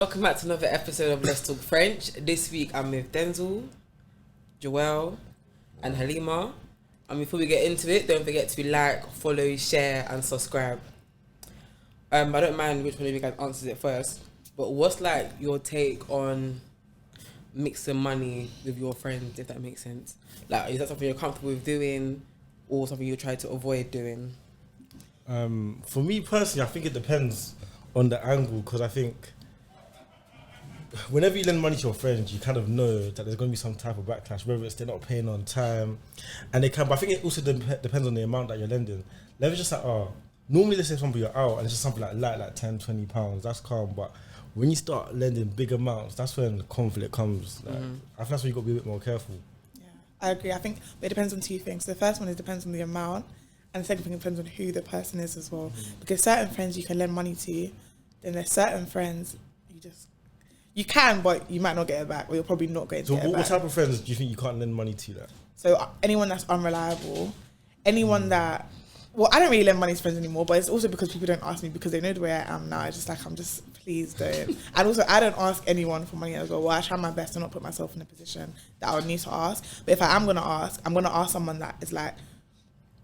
Welcome back to another episode of Let's Talk French. This week I'm with Denzil, Joelle, and Halimat. And before we get into it, don't forget to like, follow, share, and subscribe. I don't mind which one of you guys answers it first, but what's like your take on mixing money with your friends, if that makes sense? Like, is that something you're comfortable with doing, or something you try to avoid doing? For me personally, I think it depends on the angle, because I think whenever you lend money to your friends, you kind of know that there's going to be some type of backlash, whether it's they're not paying on time, and they can. But I think it also depends on the amount that you're lending. Let me just like, normally let's say somebody you're out and it's just something like 10, 20 pounds, that's calm. But when you start lending big amounts, that's when conflict comes. Like, I think that's when you got to be a bit more careful. Yeah, I agree. I think it depends on two things. The first one is depends on the amount, and the second thing depends on who the person is as well. Because certain friends you can lend money to, then there's certain friends you can, but you might not get it back, or you're probably not going to get it back. What type of friends do you think you can't lend money to? That So anyone that's unreliable, anyone that, well, I don't really lend money to friends anymore, but it's also because people don't ask me because they know the way I am now. It's just like, please don't. And also, I don't ask anyone for money as well. Well, I try my best to not put myself in a position that I would need to ask. But if I am going to ask, I'm going to ask someone that is like,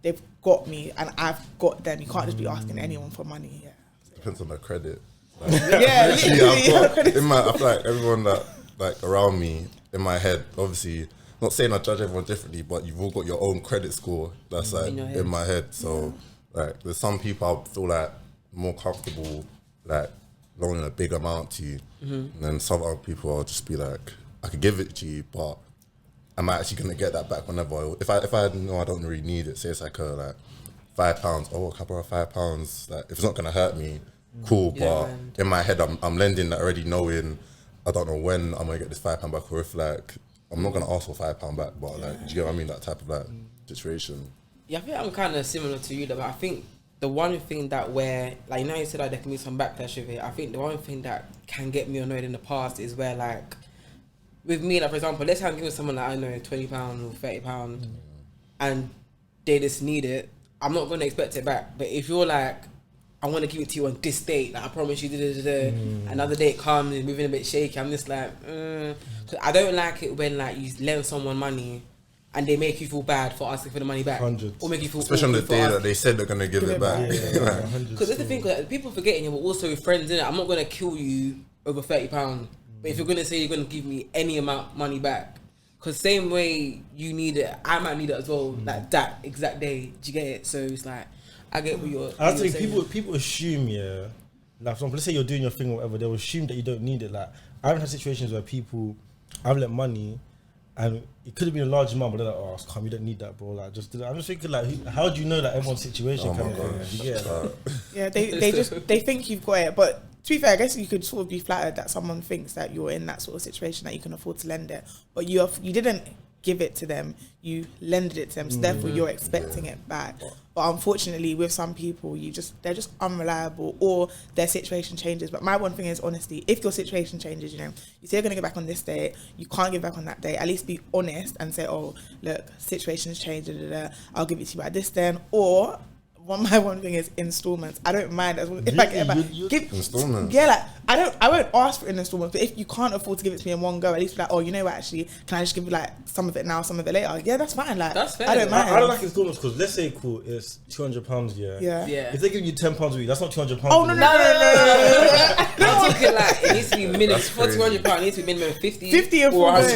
they've got me and I've got them. You can't just be asking anyone for money. Yeah. Depends on the credit. Like, yeah, literally. I feel like everyone that like around me in my head, obviously, not saying I judge everyone differently, but you've all got your own credit score that's like in my head. So like, there's some people I feel like more comfortable like loaning a big amount to you, and then some other people I'll just be like, I could give it to you, but am I actually gonna get that back whenever? If I know I don't really need it, say it's like £5. Oh, can I borrow £5? Like, if it's not gonna hurt me, cool. But in my head, I'm lending that already knowing I don't know when I'm gonna get this £5 back, or if like I'm not gonna ask for £5 back. But like, do you get what I mean? That type of like situation. Yeah, I think I'm kind of similar to you, though. But I think the one thing that where, like, you know, you said like there can be some backlash with it. I think the one thing that can get me annoyed in the past is where, like, with me, like, for example, let's say I'm giving someone that I know £20 or £30, and they just need it. I'm not gonna expect it back. But if you're like, I want to give it to you on this date, like I promise you, another date comes and moving a bit shaky, I'm just like, cause I don't like it when like you lend someone money and they make you feel bad for asking for the money back. 100. Or make you feel especially on the day that they said they're gonna give it back. Because that's the thing, cause people forgetting you, but also with friends, innit? I'm not gonna kill you over £30, but if you're gonna say you're gonna give me any amount of money back, because same way you need it, I might need it as well, like that exact day. Do you get it? So it's like, I get what you're I think saying. people assume, like, for example, let's say you're doing your thing or whatever, they'll assume that you don't need it. Like, I've had situations where I've lent money and it could have been a large amount, but they're like, oh, come, you don't need that, bro. Like, just do that. I'm just thinking, like, how do you know that everyone's situation kind of thing? Yeah, they think you've got it, but to be fair, I guess you could sort of be flattered that someone thinks that you're in that sort of situation that you can afford to lend it, but you didn't give it to them, you lended it to them, so therefore you're expecting it back. But unfortunately, with some people, they're just unreliable, or their situation changes. But my one thing is honesty. If your situation changes, you say you're gonna get back on this day, you can't get back on that day. At least be honest and say, oh, look, situation's changed, I'll give it to you by this then. Or my one thing is installments. I don't mind as well if I get it back. Give installments. Yeah, like I won't ask for an installment, but if you can't afford to give it to me in one go, at least be like, oh, you know what, actually, can I just give you like some of it now, some of it later? Yeah, that's fine. Like, that's fair. I don't mind. I don't like installments because let's say it's £200. Yeah. If they give you £10 a week, that's not £200. Oh no. I'm talking like it needs to be minimum for £200. It needs to be minimum 50 or 100.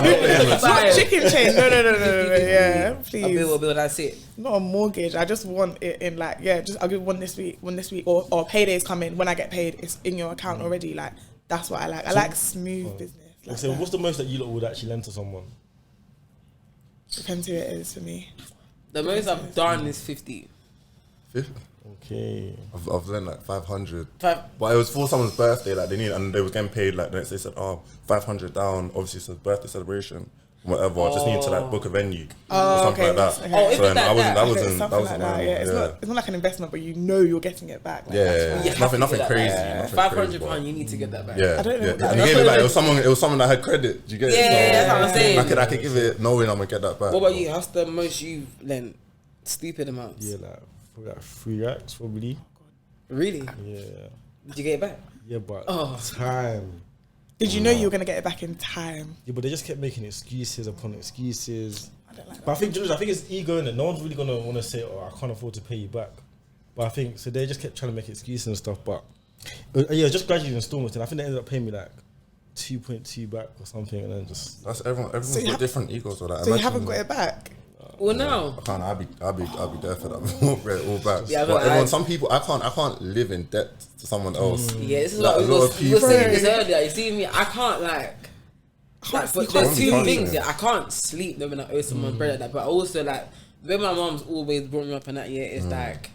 It's not chicken change. No. Yeah, please. A bill. That's it. Not a mortgage. I just want it in like, I'll give one this week, or paydays come in. When I get paid, it's in your account already. Like, that's what I like. I like smooth business. Like so what's the most that you lot would actually lend to someone? Depends who it is for me. The most I've done is 50. 50? Okay. I've lent like 500. But it was for someone's birthday, like they needed, and they was getting paid like the next day. Said, 500 down. Obviously, it's a birthday celebration. Whatever, I just need to like book a venue or something like that. Okay. So then that wasn't It's not like an investment, but you know you're getting it back. Like, nothing crazy. £500, you need to get that back. I don't know. And you gave it like it was someone that had credit. Do you get it? Yeah, that's what I'm saying. I could give it knowing I'm gonna get that back. What about you? How's the most you've lent? Stupid amounts. Yeah, like 3 racks probably. Really? Yeah. Did you get it back? Yeah, but Oh. time. Did you know you were gonna get it back in time? Yeah, but they just kept making excuses upon excuses. I don't like But I that. think, I think it's ego in it. No one's really gonna want to say, "Oh, I can't afford to pay you back." But I think so. They just kept trying to make excuses and stuff. But yeah, just gradually installments, and I think they ended up paying me like 2.2 back or something, and then just That's everyone's got different egos or that. So you haven't got it back? Well, no. I can't. I'll be there for that. All back. Yeah, but but everyone, some people, I can't live in debt to someone else. Yeah, this is Like, what a we lot was, of we were people. saying this earlier. You see me, I can't like but you there's can't two sleep. things. Yeah, I can't sleep knowing I owe someone bread like that. But also like the way my mom's always brought me up in that year is like,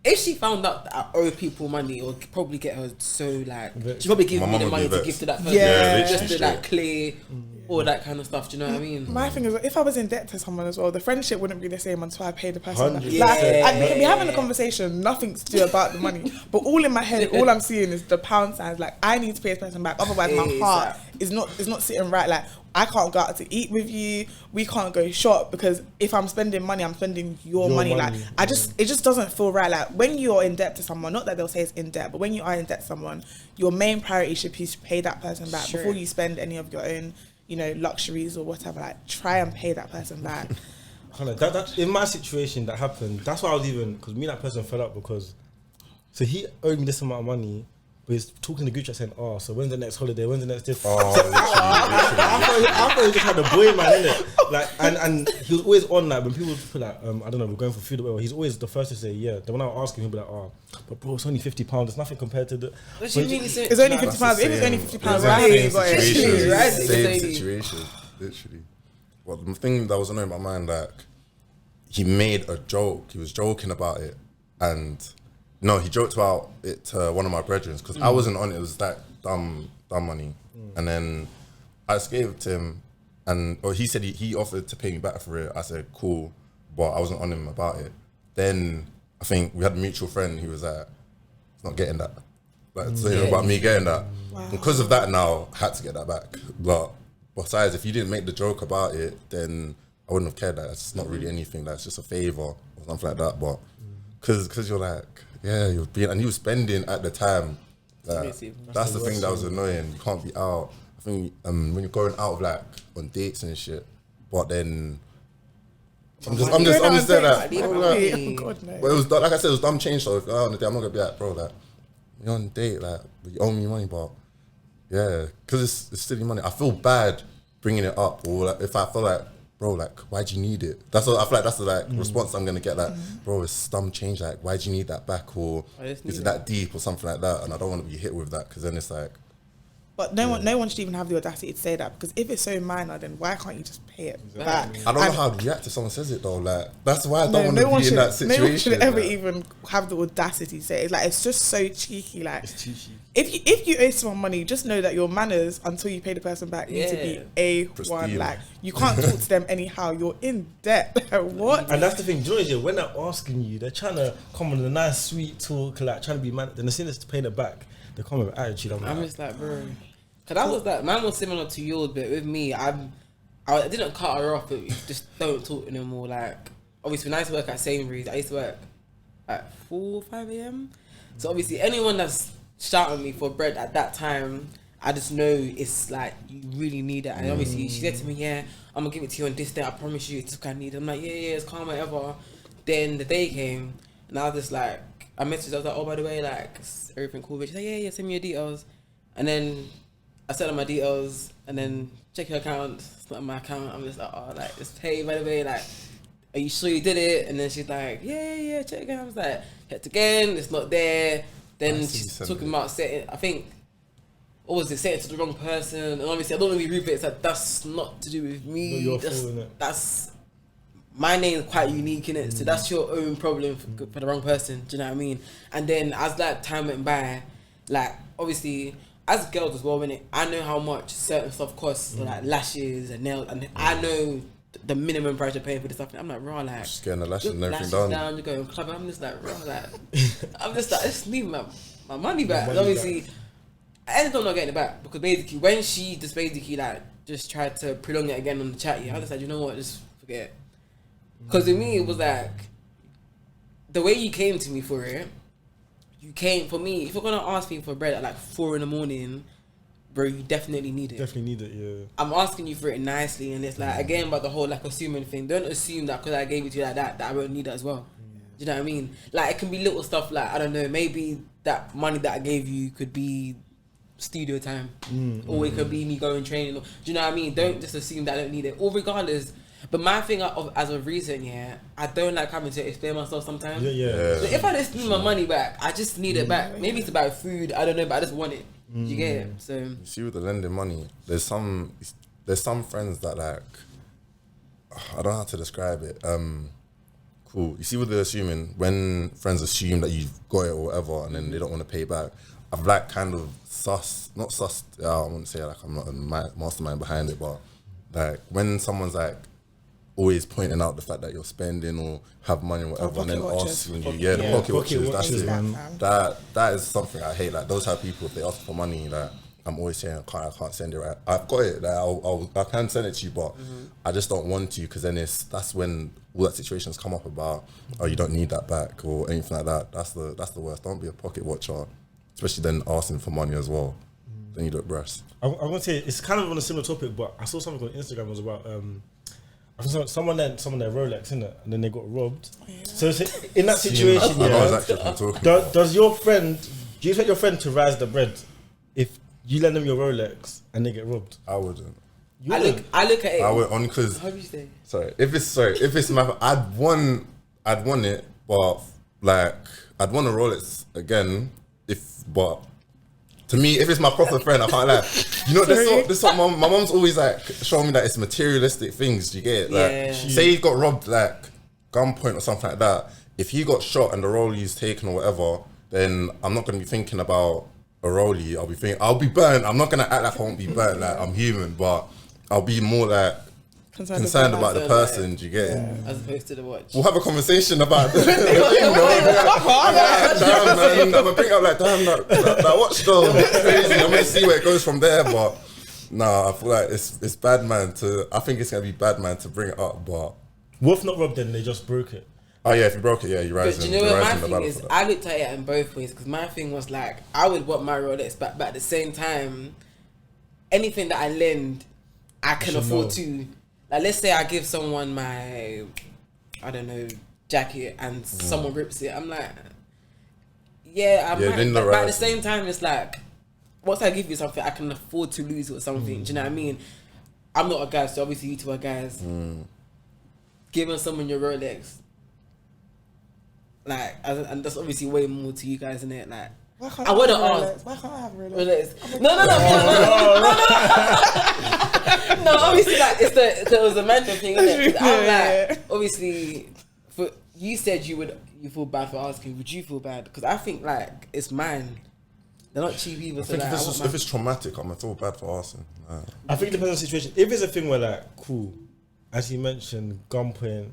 if she found out that I owe people money, it would probably get her so like she probably give My me mum the would money be to vexed. give to that person, Yeah. just to literally. like clear all that kind of stuff. Do you know what I mean? My thing is, if I was in debt to someone as well, the friendship wouldn't be the same until I paid the person back. 100%. Like, Yeah. I can be having a conversation, nothing to do about the money, but all in my head, all I'm seeing is the pound signs. Like, I need to pay this person back, otherwise my heart is not sitting right. Like, I can't go out to eat with you. We can't go shop because if I'm spending money, I'm spending your money. Like, it just doesn't feel right. Like, when you're in debt to someone, not that they'll say it's in debt, but when you are in debt to someone, your main priority should be to pay that person back before you spend any of your own, luxuries or whatever. Like, try and pay that person back. that in my situation that happened. That's why I was even, because me and that person fell up because so he owed me this amount of money. But he's talking to Gucci saying, "Oh, so when's the next holiday? When's the next this?" Oh, I thought he just had a boy man, innit? Like, and he was always on like when people put like, I don't know, we're going for food or whatever. He's always the first to say, "Yeah." Then when I ask him, he'll be like, "Oh, but bro, it's only £50. It's nothing compared to the." What you mean? It's only £50. If it's only £50, right? You got it. Situation. Right? Same Exactly. situation, literally. Well, the thing that was annoying my mind, like, he made a joke. He was joking about it, and no, he joked about it to one of my brethren because I wasn't on it. It was that dumb money, and then I just gave it to him, or he said he offered to pay me back for it. I said cool, but I wasn't on him about it. Then I think we had a mutual friend who was like, "It's not getting that." Like saying about me getting that. Wow. Because of that, now I had to get that back. But besides, if you didn't make the joke about it, then I wouldn't have cared. That it's not really anything. That's just a favor or something like that. But because you're like, yeah, you're being, and you were spending at the time. That's the thing that was annoying. You can't be out. I think when you're going out like on dates and shit, but then I'm just there like, bro, like, God, no. but it was like I said, it was dumb change. So on the day, I'm not gonna be like, bro, like you're on a date, like but you owe me money, but yeah, because it's silly money. I feel bad bringing it up, or like if I feel like, bro, like why'd you need it? That's what I feel like. That's the like response I'm gonna get. Like, bro, it's dumb change. Like, why'd you need that back, or is it that deep, or something like that? And I don't want to be hit with that because then it's like. But no one should even have the audacity to say that, because if it's so minor, then why can't you just pay it back? I don't know how to react if someone says it though. Like, that's why I don't want to be in that situation. No one should ever like. even have the audacity to say it. Like, it's just so cheeky. Like, It's too cheap. if you owe someone money, just know that your manners until you pay the person back need to be A1. Pristine. Like, you can't talk to them anyhow. You're in debt. Like, what? And that's the thing, Georgia, when they're asking you, they're trying to come with a nice, sweet talk, like trying to be man. Then as soon as they're paying it back, they come with attitude. I'm I'm like, just like, bro. Cause I was like, mine was similar to yours, but with me, I didn't cut her off, but we just don't talk anymore. Like, obviously, when I used to work at Sainsbury's, I used to work at 4, 5 a.m. So obviously, anyone that's shouting me for bread at that time, I just know it's like you really need it. And obviously, she said to me, "Yeah, I'm gonna give it to you on this day. I promise you, it's what I need." I'm like, "Yeah, it's calm, whatever." Then the day came, and I was just like, I messaged. I was like, "Oh, by the way, like, is everything cool?" She's like, "Yeah, send me your details." And then I sent her my details, and then check your account. It's not my account. I'm just like, "Oh, like, it's paid, by the way. Like, are you sure you did it?" And then she's like, "Yeah, check again." I was like, checked again. It's not there. Then she's talking about setting. I think, what was it? Setting to the wrong person. And obviously, I don't want to be rude, but it's like, that's not to do with me. Not your fault, innit? That's my name's quite unique in it, so that's your own problem for the wrong person. Do you know what I mean? And then as that time went by, like, obviously, as girls as well, innit, I know how much certain stuff costs, like lashes and nails, and I know the minimum price you're paying for this stuff. And I'm like, raw, like, Just getting the lashes and everything lashes done. down, you're going club. I'm just like, raw, like, I'm just like, just need my money back. money And obviously, I ended up not getting it back because basically, when she just basically like just tried to prolong it again on the chat, I just said, you know what, just forget it. Because to me, it was like the way you came to me for it. you came for me. If you're gonna ask me for bread at like 4 a.m, bro, you definitely need it. Definitely need it. Yeah. I'm asking you for it nicely, and it's like again about the whole like assuming thing. Don't assume that because I gave it to you like that I won't need it as well. Do you know what I mean? Like it can be little stuff like I don't know, maybe that money that I gave you could be studio time, or it could be me going training. Do you know what I mean? Don't just assume that I don't need it, or regardless. But my thing as of recent, I don't like having to explain myself sometimes. Yeah. So if I just need my money back, I just need it back. Maybe it's about food, I don't know, but I just want it. You get it? So you see, with the lending money, there's some friends that like, I don't know how to describe it. Cool. You see, with the assuming, when friends assume that you've got it or whatever, and then they don't want to pay back, I've like kind of not sussed. I wouldn't say like I'm not a mastermind behind it, but like when someone's like always pointing out the fact that you're spending or have money or whatever, and then asking you, the pocket watches, that's it. That is something I hate. Like those type of people, if they ask for money, like I'm always saying I can't send it. Right, I've got it. Like I can send it to you, but I just don't want to, because then that's when all that situations come up about, oh, you don't need that back or anything like that. That's the worst. Don't be a pocket watcher, especially then asking for money as well. Then you look breast. I'm gonna say it's kind of on a similar topic, but I saw something on Instagram was about I think someone lent someone their Rolex, innit, and then they got robbed. Oh, yeah. So in that situation, does your friend, do you expect your friend to rise the bread if you lend them your Rolex and they get robbed? I wouldn't. I look at it. I would on because. How do you say? If it's my, I'd want it, but like I'd want a Rolex again. But to me, if it's my proper friend, I can't lie. You know, this what my mom's always like showing me that it's materialistic things. Do you get it? Like, say he got robbed, like gunpoint or something like that. If he got shot and the rollie taken or whatever, then I'm not gonna be thinking about a rollie. I'll be burnt. I'm not gonna act like I won't be burnt. Like I'm human, but I'll be more like concerned about the person. Do you get it? As opposed to the watch. We'll have a conversation about the thing, I'm gonna bring up like, damn, that watch though, crazy. I'm gonna see where it goes from there, but nah, I feel like it's bad man I think it's gonna be bad man to bring it up, but what if not robbed, then they just broke it? Oh yeah, if you broke it, yeah, you're rising. But do you know what my thing is? I looked at it in both ways, because my thing was like, I would want my Rolex back, but at the same time, anything that I lend, I can afford to. Like, let's say I give someone my, I don't know, jacket, and someone rips it. I'm like, might. But at the same time, it's like, once I give you something, I can afford to lose it or something. Do you know what I mean? I'm not a guy, so obviously you two are guys. Giving someone your Rolex, like, and that's obviously way more to you guys, isn't it? Like, I would have asked. Why can't I have Rolex? No. No, obviously, like it was a mental thing, isn't it? I'm like, obviously, you said you feel bad for asking. Would you feel bad? Because I think like it's mine. They're not cheap either. So if it's traumatic, I'm gonna feel bad for asking. I think it depends on the situation. If it's a thing where like, cool, as you mentioned, gunpoint,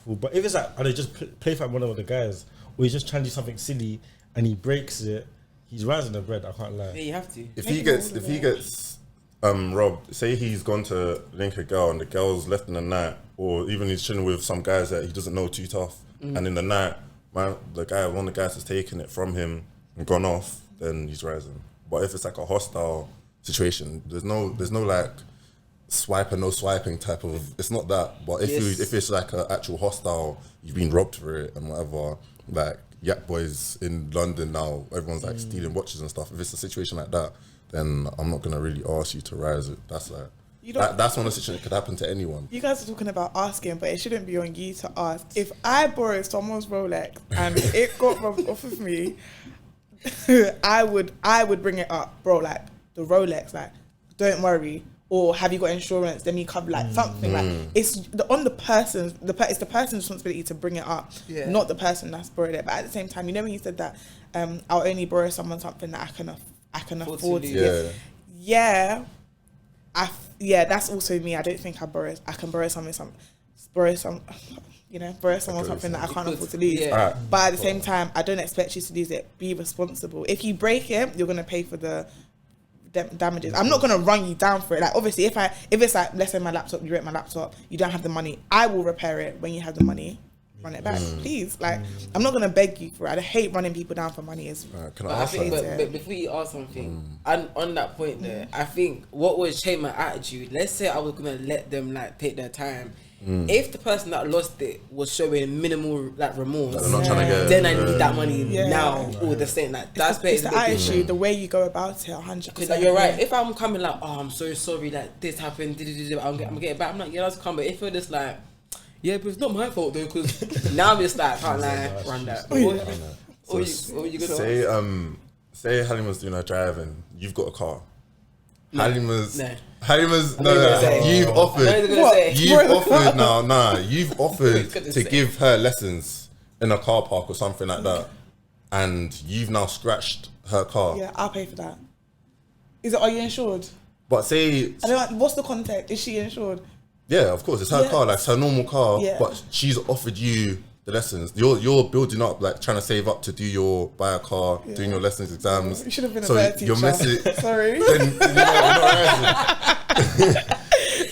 cool. But if it's like, are they just play fight one of the guys, or he's just trying to do something silly and he breaks it, he's rising the bread. I can't lie. Yeah, you have to. If he gets robbed, say he's gone to link a girl and the girl's left in the night, or even he's chilling with some guys that he doesn't know too tough, and in the night, one of the guys has taken it from him and gone off, then he's rising. But if it's like a hostile situation, there's no like swipe and no swiping type of. It's not that. But if it's like an actual hostile, you've been robbed for it and whatever, like Yak Boys in London now, everyone's like stealing watches and stuff. If it's a situation like that, then I'm not gonna really ask you to rise it. That's like that's one of the situations that could happen to anyone. You guys are talking about asking, but it shouldn't be on you to ask. If I borrowed someone's Rolex and it got robbed off of me, I would bring it up, bro. Like the Rolex, like don't worry. Or have you got insurance? Then you cover like something like it's on the person's. It's the person's responsibility to bring it up, not the person that's borrowed it. But at the same time, you know when you said that, I'll only borrow someone something that I can afford to. Yeah, that's also me. I don't think I can borrow someone something that I can't afford to lose. Yeah. But at the same time, I don't expect you to lose it. Be responsible. If you break it, you're gonna pay for the damages. I'm not gonna run you down for it. Like obviously, if it's like, let's say my laptop, you break my laptop, you don't have the money, I will repair it when you have the money. run it back, please. Like, I'm not gonna beg you for it. I hate running people down for money. Can But I ask but before you ask something, and on that point there, I think what would change my attitude, let's say I was gonna let them like take their time. If the person that lost it was showing minimal like remorse, they're not trying to get, then I need that money now, or the same. Like that's better. It's the attitude, the way you go about it, 100%. Because like, you're right. If I'm coming like, oh, I'm so sorry that this happened, I'm getting back. I'm like, yeah, that's come. But if you're just like, yeah, but it's not my fault though, because now I'm just like, can't lie, run that. Or you gonna say Halimat's doing her driving, you've got a car. No. Halimat's No. You've offered. You've offered to give her lessons in a car park or something like that, and you've now scratched her car. Yeah, I'll pay for that. Are you insured? But say, I don't. What's the context? Is she insured? yeah, of course, it's her car, like it's her normal car. Yeah. But she's offered you the lessons. You're building up, like trying to save up to buy a car, doing your lessons, exams. You should have been a better teacher. Your message. Sorry. Then, you're not She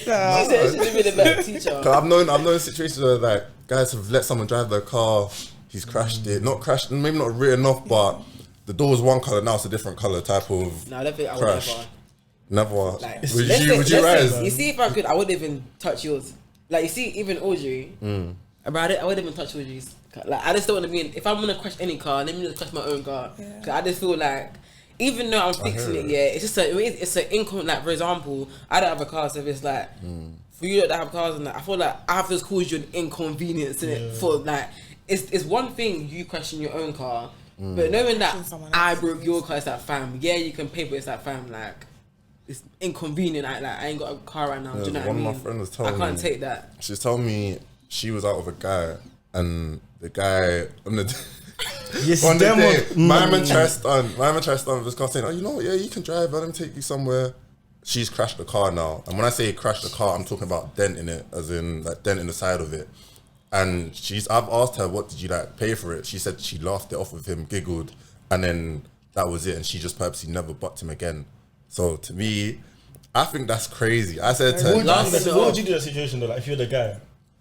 said she should have been a better teacher. I've known situations where like guys have let someone drive their car, he's crashed it, not crashed, maybe not written off, but the door was one colour, now it's a different colour type of No, I don't think I would crash. never. Never. Like, Would you rise? You see, if I could, I wouldn't even touch yours. Like, you see, even Audrey, about it, I wouldn't even touch Audrey's. Like, I just don't want to be in, if I'm going to crash any car, let me just crash my own car. Because I just feel like, even though I'm fixing it, it's just it's an income. Like, for example, I don't have a car, so if it's like, for you that have cars and that, I feel like I have to cause you an inconvenience in it for like, it's one thing you crashing your own car, but knowing that I broke your car, it's like, fam, yeah, you can pay, but it's like, fam, like, it's inconvenient. I ain't got a car right now. Do you know what I mean? One of my friends was telling me, I can't take that. She's telling me she was out with a guy, and the guy on the Yes, on the them day, one- my man tried with this car saying, oh, you know what, yeah, you can drive, let me take you somewhere. She's crashed the car now, and when I say crashed the car, I'm talking about dent in it, as in like dent in the side of it. And I've asked her, what did you like pay for it? She said she laughed it off with him, giggled, and then that was it, and she just purposely never bucked him again. So to me, I think that's crazy. I said to her, what would you do in that situation though? Like if you're the guy?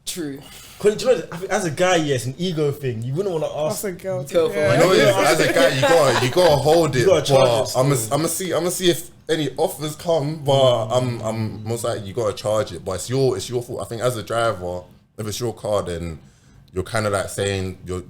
True. Cause do you know, I think as a guy, yes, an ego thing. You wouldn't want to ask. That's a girl. Go for Yeah. it. you know, as a guy, you gotta hold it. You gotta charge But it I'm gonna see if any offers come. But I'm most likely you gotta charge it. But it's your fault. I think as a driver, if it's your car, then you're kind of like saying you're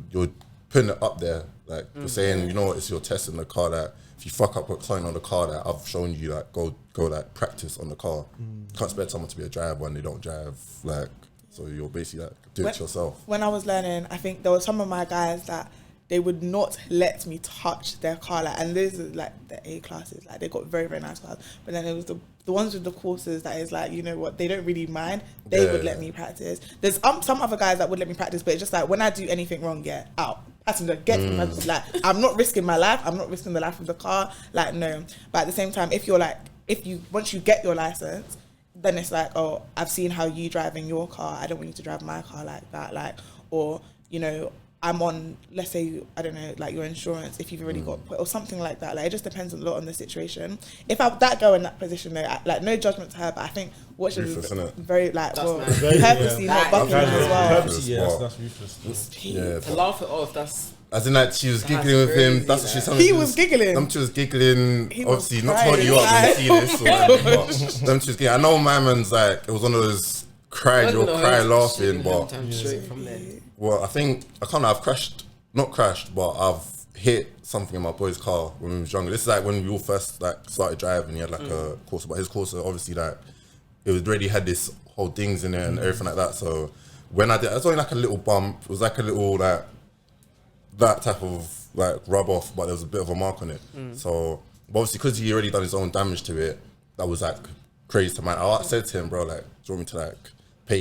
putting it up there. Like you're saying, you know what, it's your test in the car that if you fuck up with something on the car that I've shown you, like go like practice on the car. You can't expect someone to be a driver when they don't drive. Like, so you're basically like do it yourself. When I was learning, I think there were some of my guys that they would not let me touch their car, like, and these are like the A classes, like they got very, very nice cars. But then it was the ones with the courses that is like, you know what, they don't really mind. They would let me practice. There's some other guys that would let me practice, but it's just like when I do anything wrong, out. Passenger, get me practice. Like, I'm not risking my life. I'm not risking the life of the car. Like, no. But at the same time, once you get your license, then it's like, oh, I've seen how you drive in your car. I don't want you to drive my car like that. Like, or, you know, I'm on, let's say, I don't know, like your insurance, if you've already got, or something like that. Like, it just depends a lot on the situation. If that girl in that position, though, like, no judgment to her, but I think what she was very, like, purposely not bucking as well. Purposely, that's ruthless. Yeah, To laugh it off, that's... As in, like, she was giggling with him. That's what she's telling me. He was giggling. She was giggling. He was Obviously, not to hold you up when you see this. Or whatever, but she was giggling. I know my man's like, it was one of those cry laughing, but... Straight from there. Well, I think, I've not crashed, but I've hit something in my boy's car when we was younger. This is like when we all first like started driving, he had like a Corsa, but his Corsa obviously like, it was already had this whole things in it and everything like that. So when I did, it was only like a little bump. It was like a little like, that type of like rub off, but there was a bit of a mark on it. So but obviously because he already done his own damage to it, that was like crazy to man. I said to him, bro, like, do you want me to like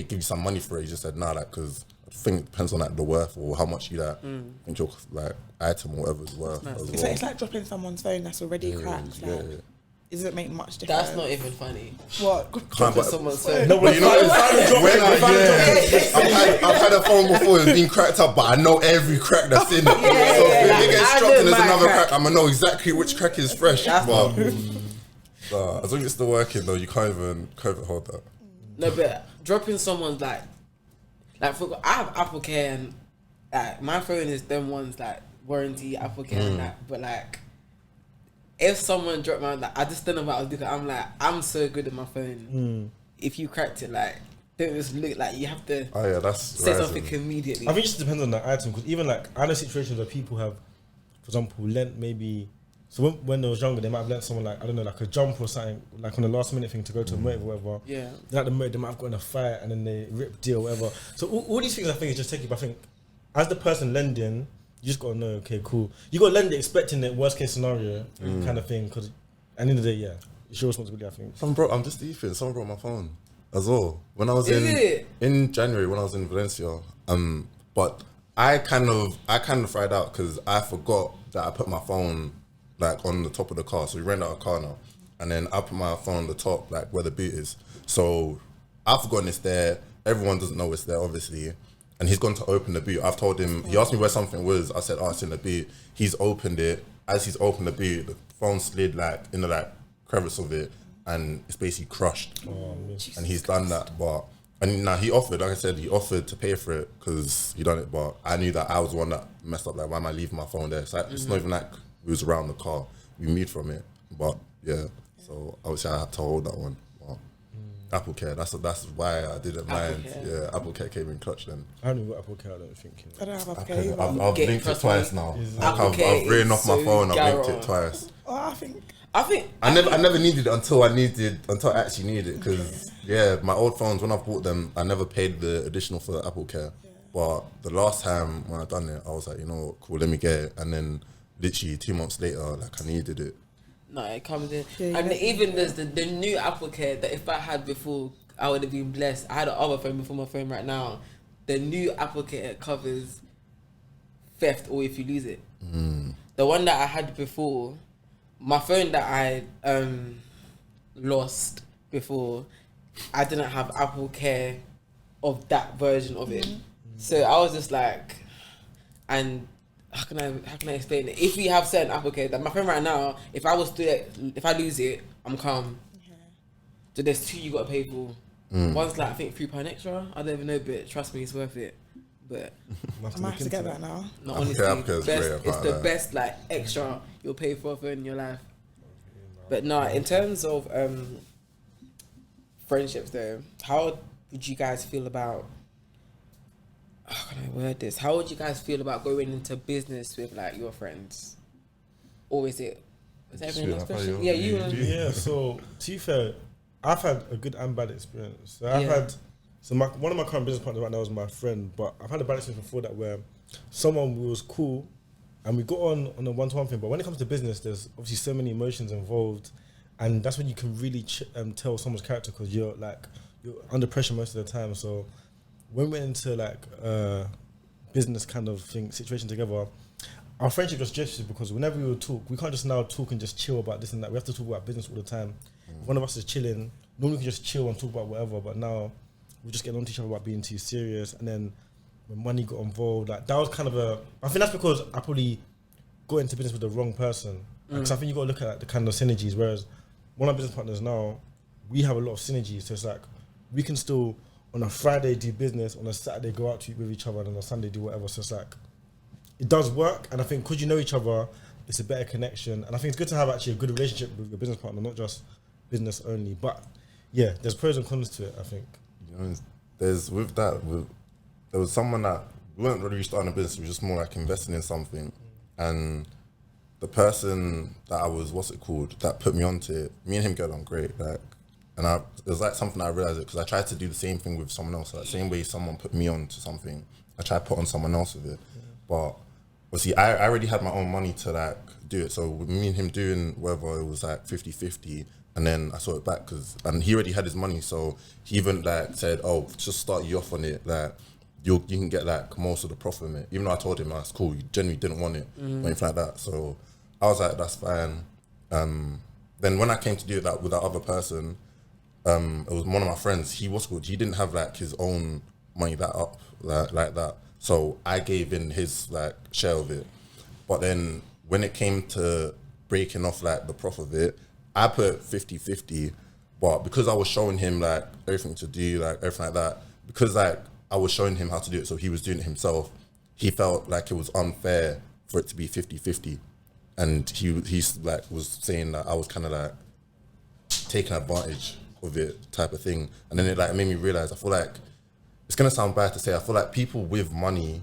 give you some money for it? He just said, nah, like, because I think it depends on like the worth or how much you like think your like item or whatever is worth. It's, it's like dropping someone's phone that's already cracked. Like, does it make much difference? That's not even funny. What? Dropping someone's phone. No, but you know, I've had a phone before, it's been cracked up, but I know every crack that's in it. So if it gets dropped and there's another crack, I'm gonna know exactly which crack is fresh. But as long as it's still working though, you can't even hold that. No, but dropping someone's like for, I have Apple Care and like my phone is them ones like warranty, Apple Care and that, but like if someone dropped my, like, I just don't know what I was doing. I'm like, I'm so good at my phone. If you cracked it, like, don't just look like you have to. Oh yeah, that's say rising. something immediately. I think it just depends on the item, because even like I know situations where people have, for example, lent maybe. So when they was younger, they might have lent someone like, I don't know, like a jump or something, like on the last minute thing to go to a motive or whatever. Yeah. Then at the motive, they might have got in a fight and then they ripped deal or whatever. So all these things I think is just taking. But I think as the person lending, you just gotta know, okay, cool. You gotta lend it expecting the worst case scenario kind of thing, because at the end of the day, yeah, it's your responsibility, I think. I'm just Ethan. Someone brought my phone as well when I was in January when I was in Valencia. But I kind of fried out because I forgot that I put my phone like on the top of the car. So we rent out a car now, and then I put my phone on the top, like where the boot is. So I've forgotten it's there. Everyone doesn't know it's there, obviously. And he's gone to open the boot. I've told him, he asked me where something was. I said, oh, it's in the boot. He's opened it. As he's opened the boot, the phone slid like in the like crevice of it, and it's basically crushed. And he's done that, but and now he offered, like I said, he offered to pay for it because he done it. But I knew that I was the one that messed up. Like, why am I leaving my phone there? So it's not even like we was around the car. We moved from it, but yeah. So obviously I had to hold that one. Apple Care. That's why I didn't mind. Yeah, Apple Care came in clutch then. I don't know what Apple Care. I don't think. I don't have Apple Care either. I've linked it twice now. Apple Care I've written off my so phone. I've linked garrow. it twice. Oh, I think I never needed it until I actually needed it, because my old phones, when I bought them, I never paid the additional for the Apple Care. But the last time when I done it, I was like, you know what, cool, let me get it. And then literally 2 months later, like I needed it. No, it comes in. And even there's the new Apple Care that if I had before, I would have been blessed. I had an other phone before my phone right now. The new Apple Care covers theft or if you lose it. The one that I had before, my phone that I lost before, I didn't have Apple Care of that version of it. So I was just like, and how can I explain it? If we have certain Apple Care, that my phone right now, if I lose it, I'm calm. So there's two you gotta pay for. One's like I think £3 extra. I don't even know, but trust me, it's worth it. But I might have to get that now. no, honestly, it's the best like extra you'll pay for a phone in your life. But no, in terms of friendships though, how would you guys feel about? How can I word this? How would you guys feel about going into business with like your friends? Or is it? Is that everyone else question? Yeah, you. Yeah. So to be fair, I've had a good and bad experience. So I've had one of my current business partners right now is my friend, but I've had a bad experience before that where someone was cool and we got on a one-to-one thing. But when it comes to business, there's obviously so many emotions involved, and that's when you can really tell someone's character, because you're under pressure most of the time. So when we went into like business kind of thing situation together, our friendship just drifted, because whenever we would talk, we can't just now talk and just chill about this and that. We have to talk about business all the time. If one of us is chilling, normally we can just chill and talk about whatever, but now we just get on to each other about being too serious. And then when money got involved, like that was kind of I think that's because I probably got into business with the wrong person. Because I think you got to look at like, the kind of synergies, whereas one of our business partners now, we have a lot of synergies. So it's like we can still on a Friday do business, on a Saturday go out to eat with each other, and on a Sunday do whatever. So it's like it does work, and I think because you know each other, it's a better connection. And I think it's good to have actually a good relationship with your business partner, not just business only. But yeah, there's pros and cons to it, I think. You know, there was someone that we weren't really starting a business, we were just more like investing in something. And the person that I was, that put me onto it, me and him get on great. Like, and it was like something I realized it, because I tried to do the same thing with someone else. Like, same way someone put me on to something, I tried to put on someone else with it. But obviously, I already had my own money to like do it. So with me and him doing whether it was like 50-50, and then I saw it back and he already had his money. So he even like said, "Oh, just start you off on it. Like you can get like most of the profit from it." Even though I told him that's cool, you genuinely didn't want it or anything like that. So I was like, "That's fine." Then when I came to do that with that other person, it was one of my friends. He was good. He didn't have like his own money that up like that. So I gave in his like share of it. But then when it came to breaking off like the profit of it, I put 50-50. But because I was showing him like everything to do, like everything like that, because like I was showing him how to do it, so he was doing it himself, he felt like it was unfair for it to be 50-50. And he's like was saying that I was kind of like taking advantage of it type of thing. And then it like made me realize, I feel like it's gonna sound bad to say, I feel like people with money,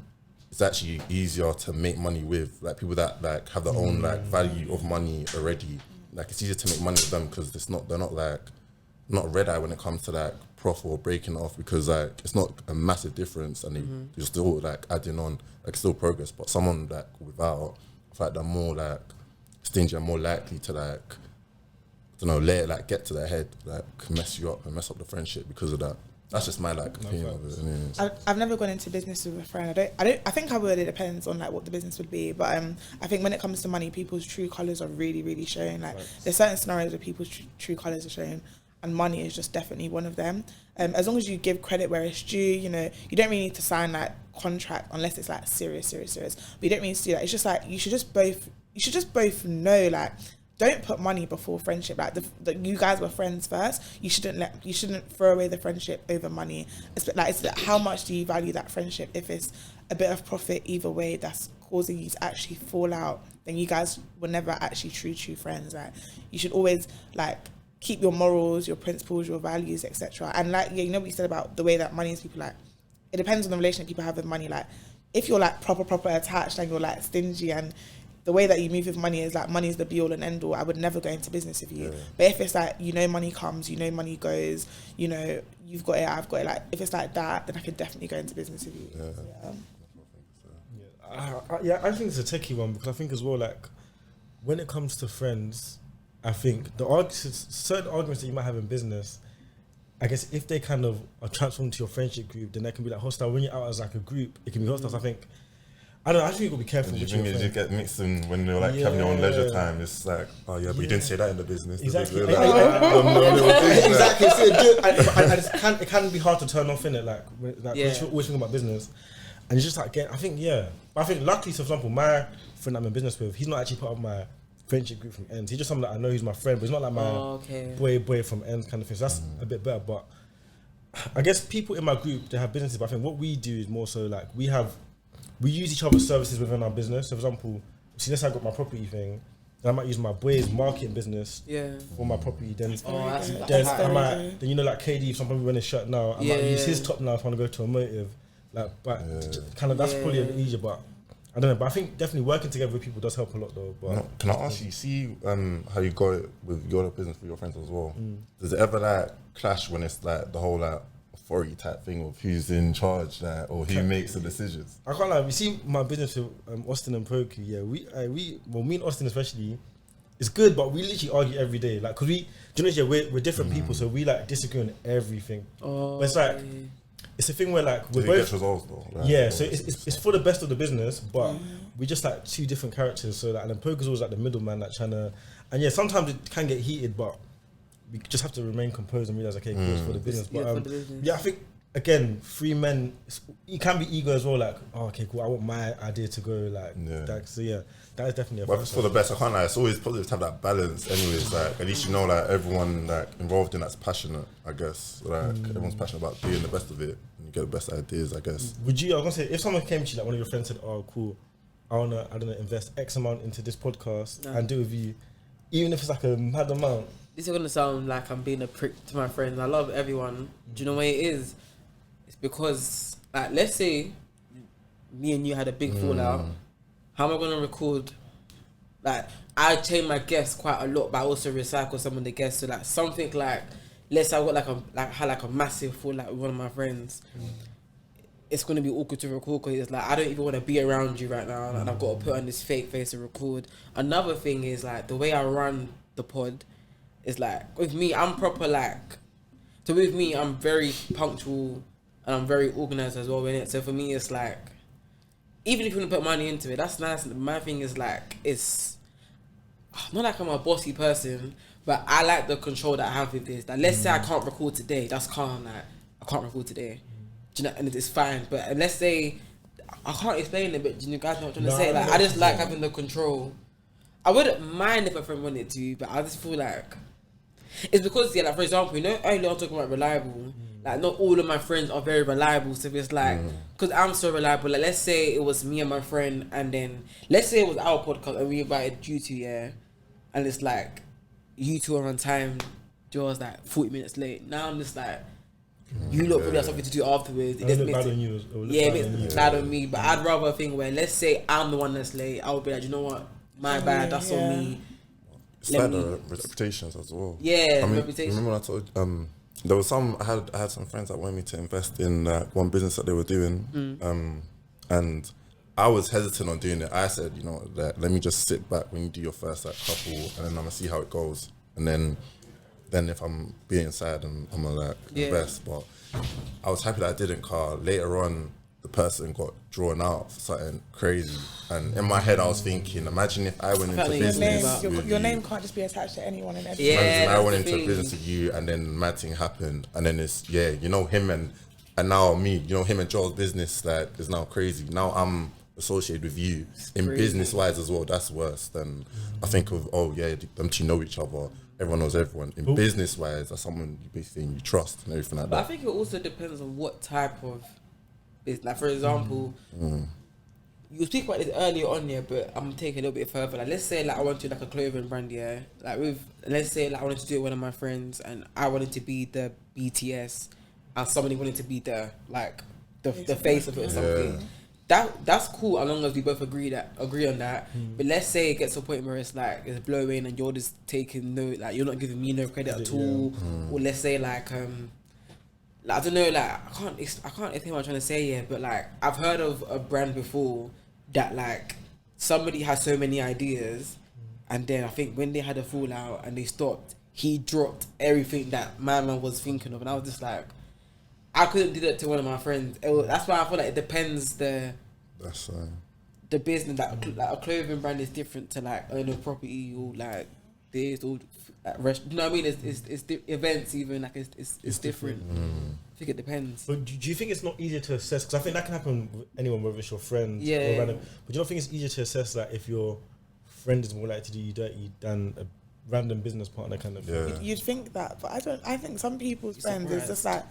it's actually easier to make money with, like people that like have their own like value of money already. Like it's easier to make money with them because they're not like not red eye when it comes to like profit or breaking off, because like it's not a massive difference and you're still like adding on, like still progress. But someone like without, I feel like they're more like stingy and more likely to like, I don't know, let it like get to their head, like mess you up and mess up the friendship because of that. That's just my like opinion of it. Anyways. I've never gone into business with a friend. I think I would. It depends on like what the business would be. But I think when it comes to money, people's true colours are really, really shown. Like there's certain scenarios where people's true colours are shown, and money is just definitely one of them. As long as you give credit where it's due, you know, you don't really need to sign like contract unless it's like serious. But you don't need to do that. It's just like you should just both know, like, don't put money before friendship. Like you guys were friends first. You shouldn't throw away the friendship over money. It's like how much do you value that friendship? If it's a bit of profit either way that's causing you to actually fall out, then you guys were never actually true friends. Like you should always like keep your morals, your principles, your values, etc. And like you know what you said about the way that money is people like. It depends on the relationship people have with money. Like if you're like proper attached and you're like stingy and the way that you move with money is like money is the be all and end all, I would never go into business with you. Yeah. But if it's like, you know, money comes, you know, money goes, you know, you've got it, I've got it. Like if it's like that, then I could definitely go into business with you. Yeah. I think it's a techie one because I think as well, like when it comes to friends, I think certain arguments that you might have in business, I guess if they kind of are transformed to your friendship group, then they can be like hostile. When you're out as like a group, it can be hostile. So I think I think you gotta be careful. Do you think you get mixed in when you're like having your own leisure time? It's like, oh yeah, but you didn't say that in the business. Exactly. Exactly. It can be hard to turn off in it, like you're always thinking about business, and it's just like I think luckily, for example, my friend I'm in business with, he's not actually part of my friendship group from ends. He's just someone that I know who's my friend, but he's not like my boy from ends kind of thing. So that's a bit better. But I guess people in my group, they have businesses, but I think what we do is more so like we use each other's services within our business. So for example, see, let's say I got my property thing, then I might use my boy's marketing business for my property. Then you know, like KD, if somebody when it's shut now, I might use his top now if I want to go to a motive. Like, but kind of that's probably a bit easier. But I don't know. But I think definitely working together with people does help a lot, though. But can I ask you, see how you got it with your business with your friends as well? Does it ever like clash when it's like the whole like authority type thing of who's in charge or who makes the decisions? I can't lie. We see my business with Austin and Poku. Yeah, me and Austin especially, it's good, but we literally argue every day. Like, cause we're different people, so we like disagree on everything. But it's like it's a thing where like we're both results though. Right? Yeah, so it's for the best of the business, but we just like two different characters. So like, and then Poku's always like the middleman, like trying to, and yeah, sometimes it can get heated, but we just have to remain composed and realize, okay, cool, it's for the business. But I think again, 3 men, it can be ego as well. Like, oh, okay, cool, I want my idea to go like that. So yeah, that is definitely. But for the best, I can't lie. It's always positive to have that balance. Anyways, like at least you know, like everyone like involved in that's passionate. I guess like everyone's passionate about doing the best of it, and you get the best ideas. I guess. I was gonna say, if someone came to you, like one of your friends said, "Oh, cool, I don't know, invest X amount into this podcast and do it with you," even if it's like a mad amount. This is gonna sound like I'm being a prick to my friends. I love everyone. Do you know what it is? It's because, like, let's say me and you had a big fallout. How am I gonna record? Like, I change my guests quite a lot, but I also recycle some of the guests. So like something like, let's say I got had a massive fallout with one of my friends. It's gonna be awkward to record because it's like I don't even want to be around you right now, and I've got to put on this fake face to record. Another thing is like the way I run the pod. It's like, with me, I'm proper like, so with me, I'm very punctual and I'm very organised as well, innit? So for me, it's like, even if you want to put money into it, that's nice. My thing is like, it's not like I'm a bossy person, but I like the control that I have with this. Like, let's say I can't record today, that's calm, like, I can't record today. Do you know, and it's fine. But let's say, I can't explain it, but you guys know what I'm trying to say. Like, I just like having the control. I wouldn't mind if a friend wanted to, but I just feel like, it's because, like, for example, you know, earlier I was talking about reliable. Like, not all of my friends are very reliable. So it's like, because I'm so reliable. Like, let's say it was me and my friend, and then let's say it was our podcast, and we invited you two, yeah, and it's like you two are on time. Joe's like 40 minutes late. Now I'm just like, you lot probably have something to do afterwards. It look bad on you. Yeah, it makes it bad on me. But I'd rather think where, let's say I'm the one that's late, I would be like, you know what, my bad, that's on me. It's like the reputations as well. Yeah, I mean, reputation. remember when I told there was some I had some friends that wanted me to invest in one business that they were doing, and I was hesitant on doing it. I said, you know, let me just sit back when you do your first like couple, and then I'm gonna see how it goes, and then if I'm being sad, I'm gonna like invest. But I was happy that I didn't. Car later on, the person got drawn out for something crazy, and in my head I was thinking, imagine if I went into business. Your name can't just be attached to anyone and everything. Yeah, I went into a business with you, and then mad thing happened, and then it's you know him and now me, you know him and Joel's business like is now crazy. Now I'm associated with you in business wise as well. That's worse than I think of. Them two know each other. Everyone knows everyone. In business wise, that's someone you basically you trust and everything like that. But I think it also depends on what type of business. Like, for example, you speak about this earlier on, yeah, but I'm taking a little bit further. Like, let's say like I want to do like a clothing brand, yeah. Like let's say like I wanted to do it with one of my friends, and I wanted to be the BTS, and somebody wanted to be the face of it or something. That's cool as long as we both agree on that. But let's say it gets to a point where it's like it's blowing and you're just taking no, like you're not giving me no credit at all. Or let's say like I don't know, like I can't think what I'm trying to say here, but like I've heard of a brand before that like somebody has so many ideas, and then I think when they had a fallout and they stopped, he dropped everything that my man was thinking of, and I was just like, I couldn't do that to one of my friends. That's why I feel like it depends the business. Like a clothing brand is different to like own a property or like this or like you know what I mean? It's events even like it's different. I think it depends. But do you think it's not easier to assess? Because I think that can happen with anyone, whether it's your friend or random. But do you not think it's easier to assess that if your friend is more likely to do you dirty than a random business partner kind of thing? You'd think that, but I think some people's friends is just like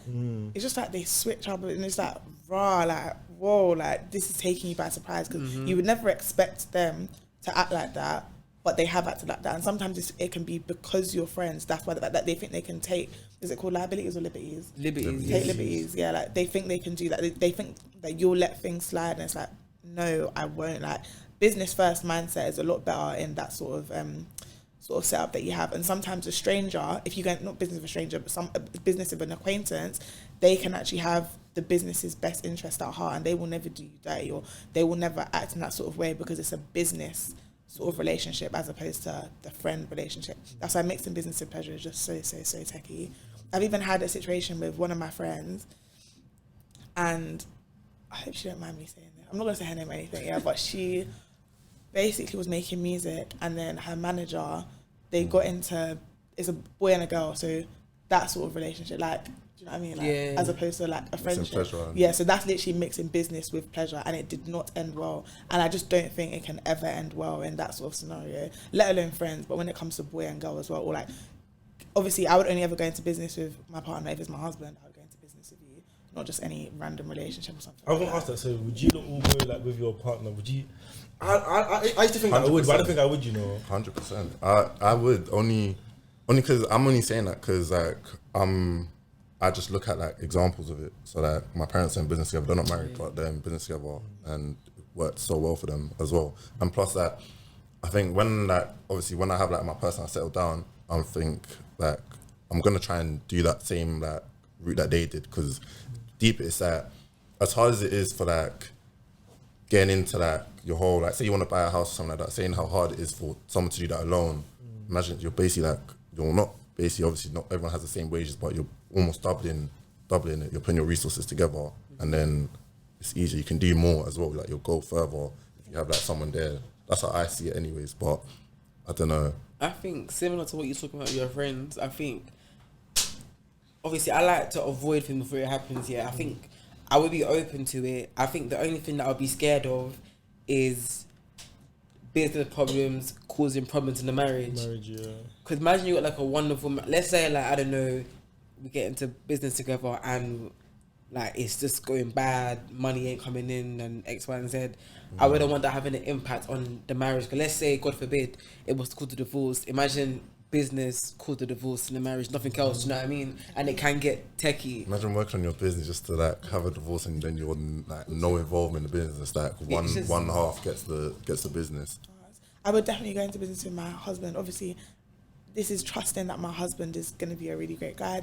it's just like they switch up and it's like raw, like whoa, like this is taking you by surprise because you would never expect them to act like that, but they have acted like that. And sometimes it can be because you're friends. That's why that they think they can take. Is it called liabilities or liberties? Liberties. Take liberties. Yeah, like they think they can do that. They think that you'll let things slide, and it's like no, I won't. Like business first mindset is a lot better in that sort of setup that you have. And sometimes a stranger, if you get not business of a stranger, but some business of an acquaintance, they can actually have the business's best interest at heart, and they will never do you dirty, or they will never act in that sort of way because it's a business sort of relationship as opposed to the friend relationship. That's why mixing business and pleasure is just so techie. I've even had a situation with one of my friends, and I hope she don't mind me saying that. I'm not gonna say her name or anything, but she basically was making music, and then her manager, they got into, it's a boy and a girl, so that sort of relationship, like, do you know what I mean? Like, as opposed to like a friendship. Yeah, so that's literally mixing business with pleasure, and it did not end well. And I just don't think it can ever end well in that sort of scenario, let alone friends. But when it comes to boy and girl as well, or like, obviously I would only ever go into business with my partner if it's my husband. I would go into business with you, not just any random relationship or something. I was gonna ask that. So would you not all go like with your partner? Would you? I used to think I would, but I don't think I would. 100%. I would only because I'm only saying that because like I just look at like examples of it. So like my parents are in business together. They're not married, but they're in business together, and it worked so well for them as well. And plus that, I think when like obviously when I have like my person, I settle down, I think like I'm gonna try and do that same like route that they did, because deep it's that as hard as it is for like getting into like your whole like say you want to buy a house or something like that, saying how hard it is for someone to do that alone. Imagine you're basically like you're not basically obviously not everyone has the same wages, but you're almost doubling it. You're putting your resources together, and then it's easier. You can do more as well. Like you'll go further if you have like someone there. That's how I see it, anyways. But I don't know. I think similar to what you're talking about with your friends. I think obviously I like to avoid things before it happens. Yeah, I think I would be open to it. I think the only thing that I'd be scared of is business problems causing problems in the marriage. Yeah. Because imagine you got like a wonderful, let's say like, I don't know, we get into business together and like it's just going bad, money ain't coming in and X, Y, and Z. I wouldn't want that having an impact on the marriage. Because let's say, God forbid, it was called a divorce. Imagine business called a divorce in the marriage, nothing else, you know what I mean? And it can get techie. Imagine working on your business just to like have a divorce and then you're like no involvement in the business. Like one half gets the business. I would definitely go into business with my husband. Obviously, this is trusting that my husband is going to be a really great guy.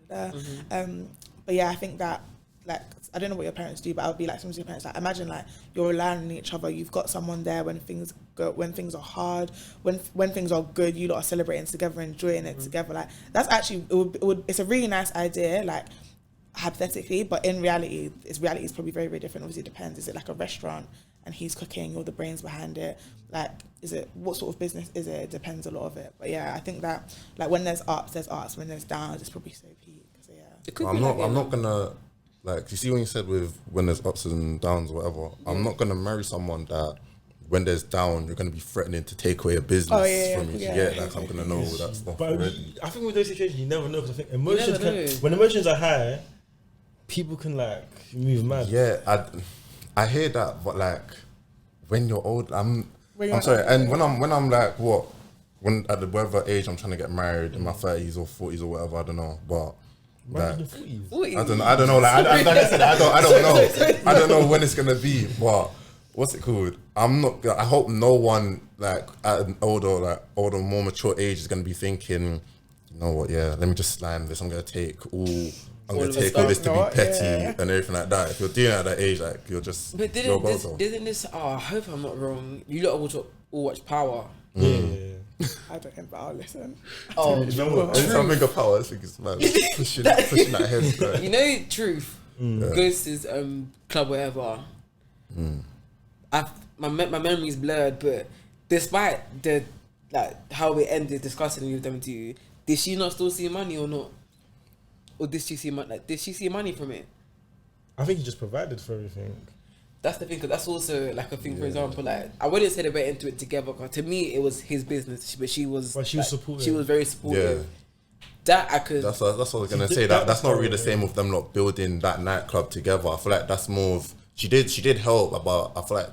But yeah, I think that, like, I don't know what your parents do, but I would be like some of your parents. Like, imagine like you're relying on each other. You've got someone there when things are hard, when things are good. You lot are celebrating together, enjoying it together. Like that's actually it's a really nice idea. Like hypothetically, but in reality, reality is probably very, very different. Obviously, it depends. Is it like a restaurant and he's cooking, all the brains behind it? Like, is it what sort of business is it? It depends a lot of it. But yeah, I think that like when there's ups, there's ups. When there's downs, it's probably so peak. So yeah, I'm not gonna. Like, you see when you said with when there's ups and downs or whatever, I'm not going to marry someone that when there's down, you're going to be threatening to take away a business from me. Like, I'm going to know all that stuff. But I think with those situations, you never know, because I think when emotions are high, people can like move mad. Yeah, I hear that, but like, when you're old, I'm sorry, and when I'm like, when at the whatever age I'm trying to get married, in my 30s or 40s or whatever, I don't know, but... Like, I don't know. Like, like I said, I don't know. I don't know when it's gonna be. But what's it called? I hope no one like at an older, more mature age is gonna be thinking, you know what? Yeah, let me just slam this. I'm gonna take all this to be petty and everything like that. If you're doing it at that age, like you're just. But didn't this? Oh, I hope I'm not wrong. You lot all watch Power. Yeah. I don't know, but I'll listen. Oh, anytime I think of Power, I think it's man pushing that head. Right? You know, Truth goes to his club, whatever. My memory's blurred, but despite the like how it ended, discussing with them, did she not still see money or not? Or did she see money? Like, did she see money from it? I think he just provided for everything. That's the thing, because that's also like a thing. For example, like I wouldn't say they went into it together. Cause to me, it was his business, but she was. But she was supportive. She was very supportive. Yeah. That I could. That's what I was gonna say. That's not really the same with them not building that nightclub together. I feel like that's more of she did help, but I feel like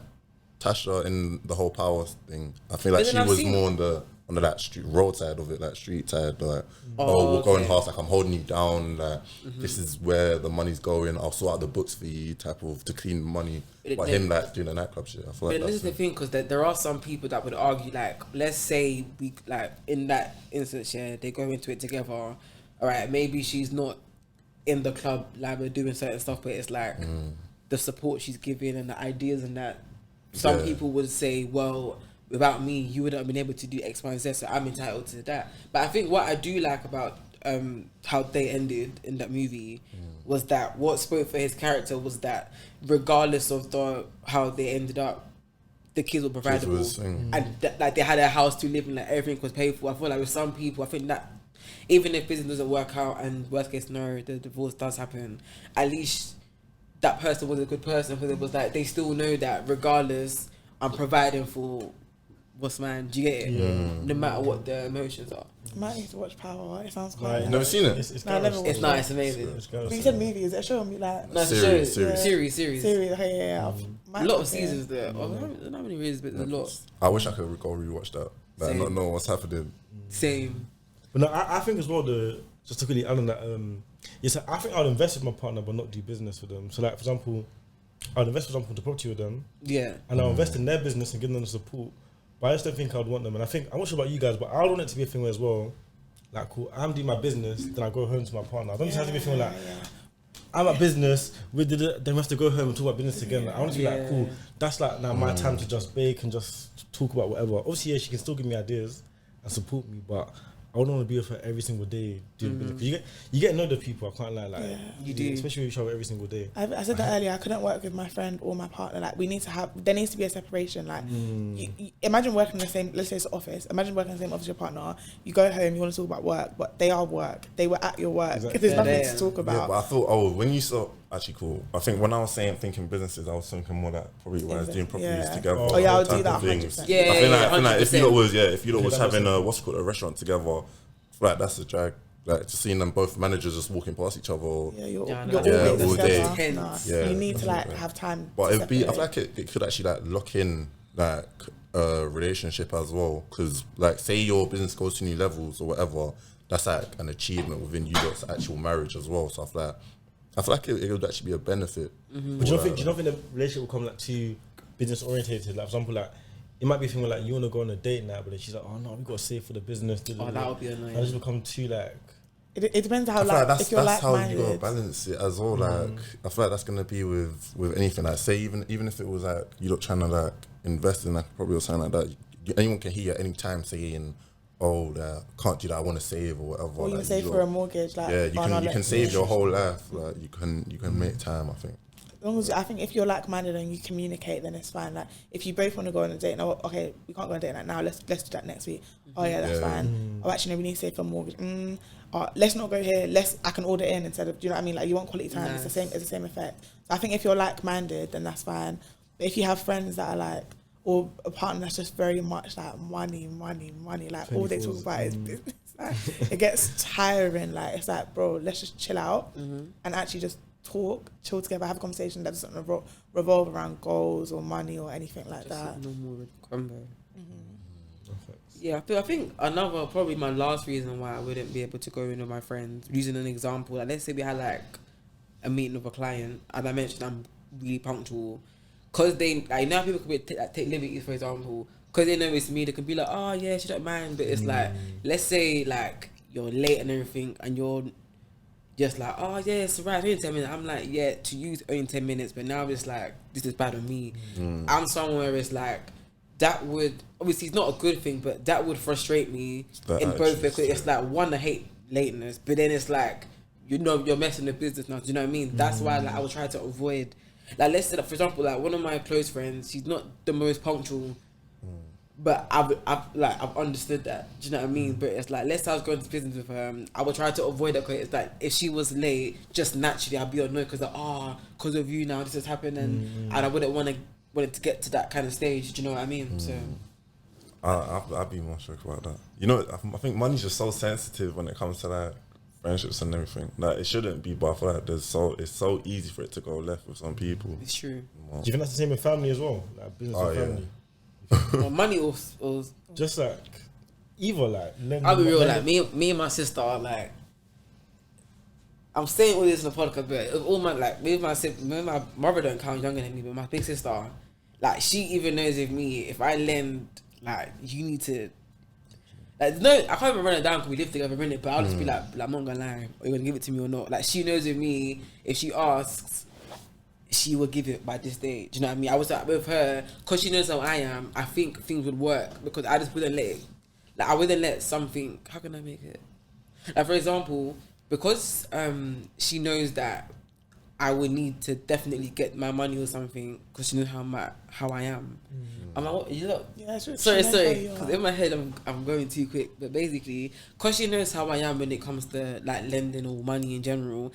Tasha in the whole Power thing. I feel like she was more on the that street road side of it, like street side, like we're going half, like I'm holding you down, like this is where the money's going, I'll sort out the books for you, type of to clean money. But him like doing the nightclub shit, I feel like this is the thing, because there are some people that would argue, like, let's say we like in that instance, they go into it together. All right, maybe she's not in the club like we're doing certain stuff, but it's like the support she's giving and the ideas and that. Some people would say, well, without me, you wouldn't have been able to do X, Y, and Z, so I'm entitled to that. But I think what I do like about how they ended in that movie was that what spoke for his character was that regardless of how they ended up, the kids were providable. And like they had a house to live in, like everything was paid for. I feel like with some people, I think that even if business doesn't work out and worst case scenario, the divorce does happen, at least that person was a good person, because it was like they still know that regardless, I'm providing for what's mine. Do you get it? Yeah. No matter what the emotions are. I might need to watch Power. It sounds quite. You've never seen it? It's nice, amazing. But you said movie. Is it a show? Like no, it's a show. Series. Okay, yeah. A lot of seasons there. Not many reasons, but there's a lot. I wish I could go rewatch that. Like, not know what's happening. Same. But no, I think as well, just to really add on that, yes, I think I'd invest with my partner but not do business with them. So like, for example, I'd invest, for example, into property with them. Yeah. And I'll invest in their business and give them the support. But I just don't think I'd want them. And I think, I'm not sure about you guys, but I want it to be a thing where as well, like, cool, I'm doing my business, then I go home to my partner. I don't just have to be a thing like, I'm at business, then we have to go home and talk about business again. Like, I want to be like, cool, that's like now my time to just bake and just talk about whatever. Obviously, she can still give me ideas and support me, but I wouldn't want to be with her every single day doing business. Because you get to know the people, I can't lie. Like, you do. Especially with each other every single day. I said that earlier, I couldn't work with my friend or my partner. Like, there needs to be a separation. Like, you imagine working in the same, let's say it's an office. Imagine working in the same office with your partner. You go home, you want to talk about work, but they are work. They were at your work. Exactly. There's nothing to talk about. Yeah, but I thought, when you saw, actually cool. I think when I was thinking businesses, I was thinking more that probably when I was doing properties together. Oh yeah, I'll do that 100%. Yeah, I think like if you lot was having a, what's it called, a restaurant together, like that's a drag. like just seeing them both managers just walking past each other. You're Yeah, always all together. day. Nah, Yeah. you need to like have time. But to it'd be, I feel separate. like it could actually like lock in like a relationship as well, because like say your business goes to new levels or whatever, that's like an achievement within you lot's actual marriage as well. So I feel like it would actually be a benefit. But do you not think the relationship will come like too business orientated? Like for example, like it might be a thing where like you want to go on a date now, but then she's like, oh no, we got to save for the business. Oh, that would be annoying. And it's become too like. It depends how I feel like if you're that's how you gotta like-minded. balance it as well. Like I feel like that's gonna be with anything. Like say even if it was like you lot trying to like invest in like a property or something like that, anyone can hear at any time saying, "Oh, can't do that. I want to save or whatever." Or you like, can save for a mortgage. Like, yeah, you oh, no, can let's- save your whole life. Like you can make time. I think. As long as I think if you're like-minded and you communicate, then it's fine. Like if you both want to go on a date, no, okay, we can't go on a date like now. Let's do that next week. Oh yeah, that's fine. Oh actually, no, we need to save for mortgage. Let's not go here. I can order in instead of. Do you know what I mean? Like you want quality time. Nice. It's the same effect. So I think if you're like-minded, then that's fine. But if you have friends that are like, or a partner that's just very much like money, like all they talk about is business. Like, it gets tiring. Like it's like, bro, let's just chill out and actually just talk, chill together, have a conversation that doesn't revolve around goals or money or anything like Just that. a normal combo. Yeah, I think another, probably my last reason why I wouldn't be able to go in with my friends, using an example, like let's say we had like a meeting with a client, and I mentioned I'm really punctual, because they, like, now people could take liberties, for example, because they know it's me, they can be like, oh yeah, she don't mind, but it's like, let's say like you're late and everything, and you're just like, oh yeah, it's right, only 10 minutes. I'm like, yeah, to you it's only 10 minutes, but now it's like, this is bad on me. I'm somewhere it's like, that would, obviously it's not a good thing, but that would frustrate me in both, because it's like, one, I hate lateness, but then it's like, you know, you're messing the business now, do you know what I mean? That's why like I would try to avoid, like let's say that, for example, like one of my close friends, she's not the most punctual, but I've understood that, do you know what I mean? But it's like, let's say I was going to business with her, I would try to avoid that, because it's like, if she was late, just naturally I'd be annoyed, because like, because of you now this has happened, and I wouldn't want it to get to that kind of stage, do you know what I mean? So I'd be more shocked about that. You know, I think money's just so sensitive when it comes to like friendships and everything. Like it shouldn't be, but I feel like it's so easy for it to go left with some people. it's true. Do you think that's the same with family as well? Like business and family? Well, money or Just like either like. I'll be real, like me and my sister are like, I'm saying all this in the podcast, but of all my, like, maybe my mother don't count younger than me, but my big sister, like, she even knows with me, if I lend, like, you need to, like, no, I can't even run it down because we live together a minute, but I'll just be like, I'm not gonna lie, are you gonna give it to me or not? Like, she knows with me, if she asks, she will give it by this day. Do you know what I mean? I was like, with her, because she knows how I am, I think things would work, because I just wouldn't let it, like, I wouldn't let something, how can I make it? Like, for example, because she knows that I would need to definitely get my money or something, because she knows how I am. I'm like, what? You look. Yeah, it's true. Sorry, She knows how you because are. in my head I'm going too quick. But basically, because she knows how I am when it comes to like lending or money in general.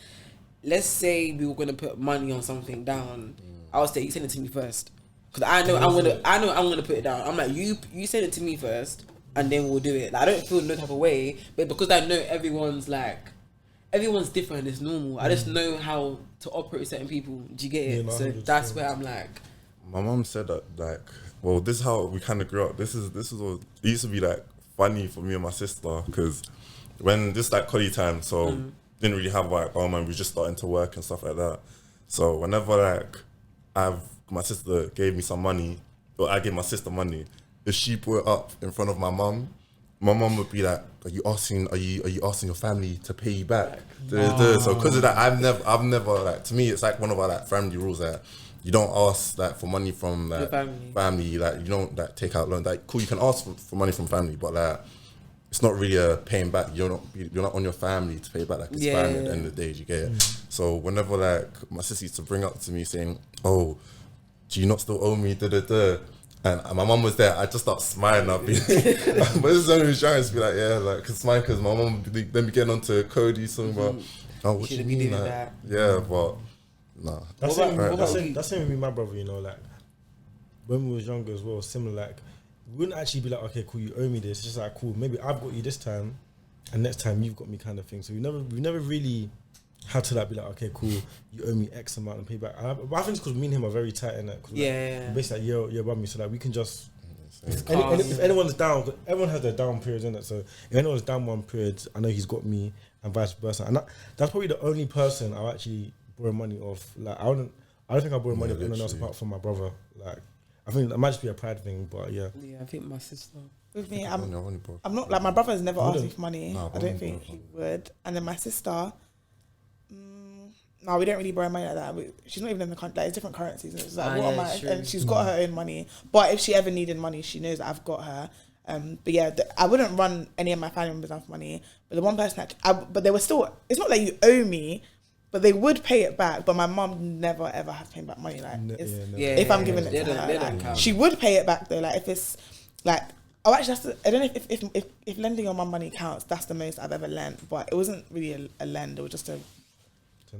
Let's say we were gonna put money on something down. I would say you send it to me first, because I know I'm gonna put it down. I'm like, you send it to me first, and then we'll do it. Like, I don't feel no type of way, but because I know everyone's different, it's normal. I just know how to operate with certain people. Do you get it? Yeah, no, So 100%. that's where I'm like, My mum said that, like, well, this is how we kind of grew up. This is what it used to be like funny for me and my sister, because when this like college time, so didn't really have like, oh man, we just starting to work and stuff like that. So whenever like my sister gave me some money, or I gave my sister money, if she put it up in front of my mum would be like, are you asking your family to pay you back? So because of that, I've never like, to me it's like one of our like family rules that you don't ask like for money from like family, like you don't like take out loans. Like cool, you can ask for money from family, but like it's not really a paying back. You're not on your family to pay back. Like it's family at the end of the day. You get it. So whenever like my sister used to bring up to me saying, "Oh, do you not still owe me?" And my mum was there. I just start smiling. I'll be, but this is only trying to be like, yeah, like, cause my mum then be getting onto Cody something about, oh, what you mean, like, that. Yeah, but nah. That's same with me, my brother. You know, like when we was younger as well, similar. Like we wouldn't actually be like, okay, cool, you owe me this. It's just like, cool, maybe I've got you this time, and next time you've got me kind of thing. So we never really had to like be like, okay, cool, you owe me X amount and pay back. But I think it's because me and him are very tight in that. Basically, like, you're above me, so like we can just. If anyone's down, everyone has their down periods in it. So if anyone's down one period, I know he's got me, and vice versa. And that's probably the only person I'll actually borrow money off. Like I don't think I borrow money off anyone else apart from my brother. Like I think that might just be a pride thing, but yeah. Yeah, I think my sister. With me, I'm not like my brother has never asked me for money. I don't think he would. And then my sister, no, we don't really borrow money like that. She's not even in the country. Like, it's different currencies. And it's like, what am I? And she's got her own money. But if she ever needed money, she knows that I've got her. But yeah, I wouldn't run any of my family members off money. But the one person but they were still. It's not like you owe me, but they would pay it back. But my mum never ever has to pay back money. Like if I'm giving it to her, like, she would pay it back though. Like if it's like. Oh, actually, I don't know if lending your mum money counts. That's the most I've ever lent, but it wasn't really a lend. It was just a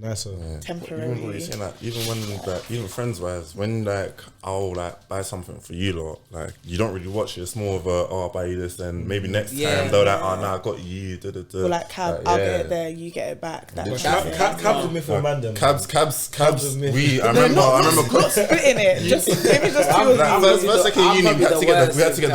nicer temporary. Even what you're saying, like, even when like, even friends wise, when like I'll like buy something for you lot, like you don't really watch it. It's more of a I'll buy you this, and maybe next time they're like, oh no, I got you. Or like cab, I'll get it there, you get it back. Cabs with me for a man. Then cabs. We I remember splitting it. Just maybe just first second uni, we had to get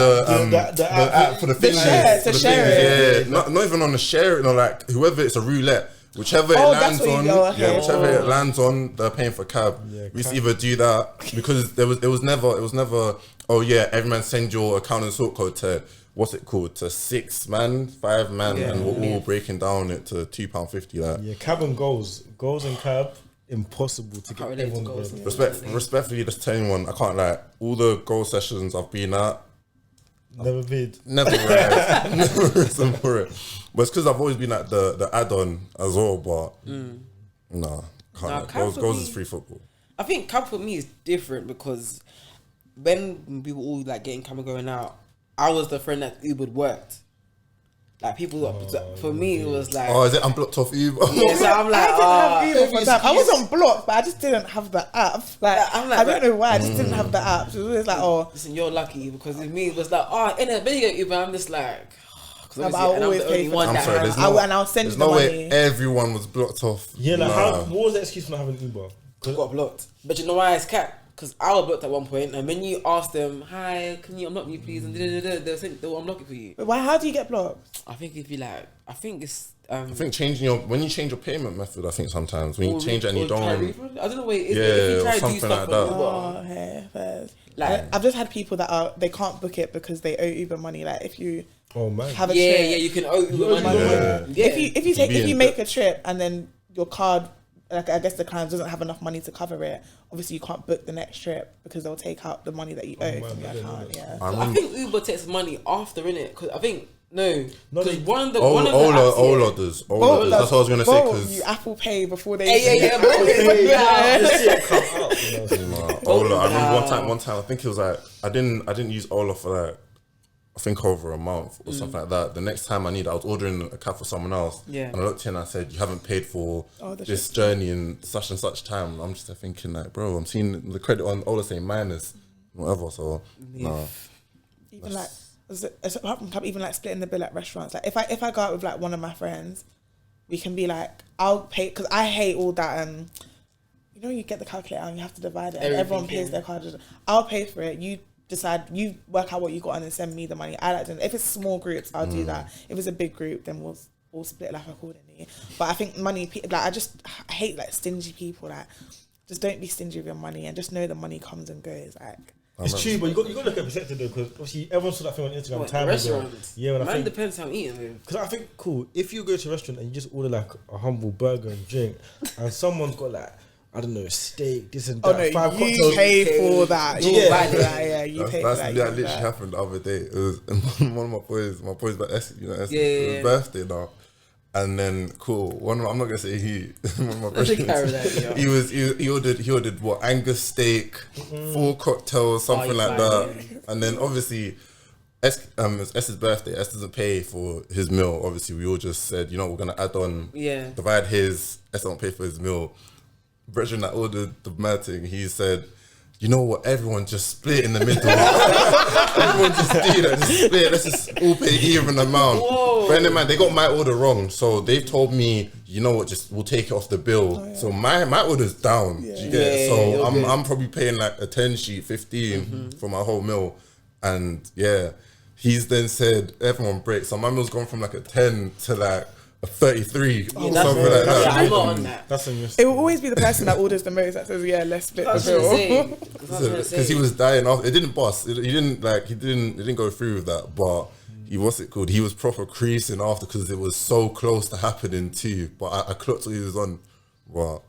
the app for the thing to share it. Yeah, not even on the share it. No, like whoever, it's a roulette. Whichever it lands on, they're paying for cab. We used to either do that because it was never. Oh yeah, every man send your account and sort code to what's it called, to 6 man, 5 man, and we're all breaking down it to £2.50. Like cab and goals and cab. Impossible to get everyone goals. Respectfully, just tell anyone I can't like all the goal sessions I've been at. Never bid. Never read. Never reason for it. But it's because I've always been like the add-on as well. But goals is free football. I think cab for me is different because when we were all like getting camera going out, I was the friend that Uber worked. Like people, for me, it was like, is it unblocked off Uber? Yeah, so I'm like, I wasn't blocked, but I just didn't have the app. Like, I don't know why, I just didn't have the app. So it was like, listen, you're lucky because with me, it was like, in a video Uber, I'm just like, I'll always pay for that. And I'll send you the money. Way everyone was blocked off. Yeah, like what was the excuse for not having Uber? I got blocked. But you know why it's cat? Because I was blocked at one point, and when you ask them, "Hi, can you unblock me, please?" and they'll unblock it for you. But why? How do you get blocked? I think if you like, I think it's. I think when you change your payment method, I think sometimes when you change it and you don't. I don't know what it is. If you try to do stuff like that. Like I've just had people that they can't book it because they owe Uber money. Like if you have a trip, you can owe Uber money. If you make a trip and then your card. Like I guess the client doesn't have enough money to cover it. Obviously, you can't book the next trip because they'll take out the money that you owe from your account. Yeah, I think Uber takes money after, innit? Because I think because one of the Ola does. That's what I was gonna say. Because you Apple Pay before they. Ola, I remember one time. I think it was like I didn't use Ola for like. I think over a month or something like that. The next time I was ordering a cab for someone else. Yeah. And I looked in and I said, you haven't paid for this journey in such and such time. I'm just thinking like, bro, I'm seeing the credit on Ola saying minus, whatever. So, Even like, apart from cab, even like splitting the bill at restaurants. Like if I go out with like one of my friends, we can be like, I'll pay, because I hate all that, you know, you get the calculator and you have to divide it and everyone pays their card. I'll pay for it. You decide, you work out what you got and then send me the money. I like to, if it's small groups, I'll do that. If it's a big group, then we'll split like accordingly. But I think money, like I hate like stingy people. Like just don't be stingy with your money and just know the money comes and goes. Like it's true, but you got to look at perspective though, because obviously everyone saw that thing on Instagram time ago. Yeah, when I think depends how I'm eating. Because I think if you go to a restaurant and you just order like a humble burger and drink, and someone's got like, I don't know, steak, this and that. Oh no, 5 you cocktails. Pay for that. You Yeah. buy that. Yeah, you pay for that. That literally happened the other day. It was one of my boys, but Essie, you know, Essie, it was birthday now. And then I'm not gonna say he. One of my brothers, he ordered what, Angus steak, 4 cocktails, something like that. And then obviously, it's S's birthday. S doesn't pay for his meal. Obviously, we all just said, you know, we're gonna add on, divide his. S don't pay for his meal. Brethren that ordered the mad thing, he said, you know what? Everyone just split in the middle. Everyone just do that, just split. Let's just all pay even amount. But in mind, they got my order wrong, so they've told me, you know what? Just we'll take it off the bill. So my order's down. Do you get it? So I'm probably paying like a 10 sheet, 15 for my whole meal, and he's then said everyone break. So my meal's gone from like a 10 to like a 33 or something like that. Yeah, I'm not on that. That's a It will always be the person that orders the most that says, let's split the bill. Because he was dying off. It didn't bust. It didn't go through with that. But he was proper creasing after because it was so close to happening too. But I clocked what he was on. But